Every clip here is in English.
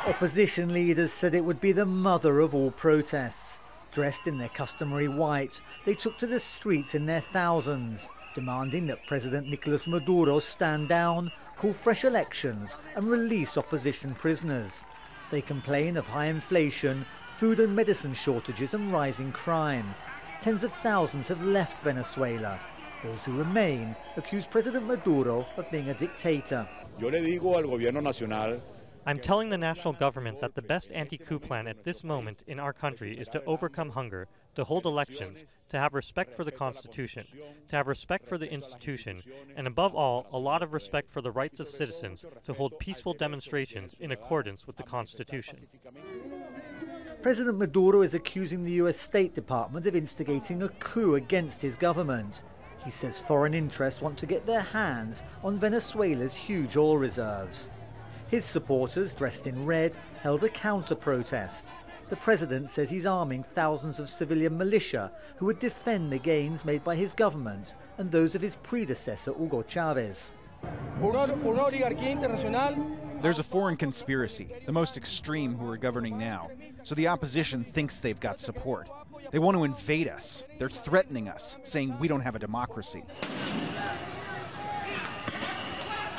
Opposition leaders said it would be the mother of all protests. Dressed in their customary white, they took to the streets in their thousands, demanding that President Nicolas Maduro stand down, call fresh elections and release opposition prisoners. They complain of high inflation, food and medicine shortages and rising crime. Tens of thousands have left Venezuela. Those who remain accuse President Maduro of being a dictator. Yo le digo al gobierno nacional, I'm telling the national government that the best anti-coup plan at this moment in our country is to overcome hunger, to hold elections, to have respect for the Constitution, to have respect for the institution, and above all, a lot of respect for the rights of citizens to hold peaceful demonstrations in accordance with the Constitution. President Maduro is accusing the US State Department of instigating a coup against his government. He says foreign interests want to get their hands on Venezuela's huge oil reserves. His supporters, dressed in red, held a counter-protest. The president says he's arming thousands of civilian militia who would defend the gains made by his government and those of his predecessor, Hugo Chavez. There's a foreign conspiracy, the most extreme who are governing now, so the opposition thinks they've got support. They want to invade us. They're threatening us, saying we don't have a democracy.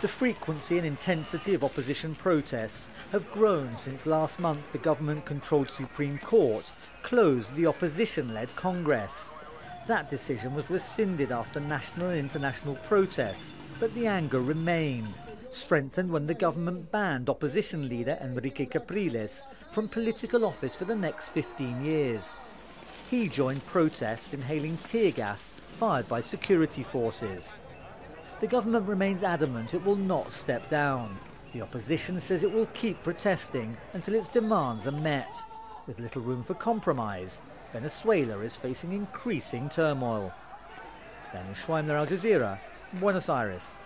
The frequency and intensity of opposition protests have grown since last month the government-controlled Supreme Court closed the opposition-led Congress. That decision was rescinded after national and international protests, but the anger remained, strengthened when the government banned opposition leader Enrique Capriles from political office for the next 15 years. He joined protests in hailing tear gas fired by security forces. The government remains adamant it will not step down. The opposition says it will keep protesting until its demands are met. With little room for compromise, Venezuela is facing increasing turmoil. Daniel Schweimler, Al Jazeera, Buenos Aires.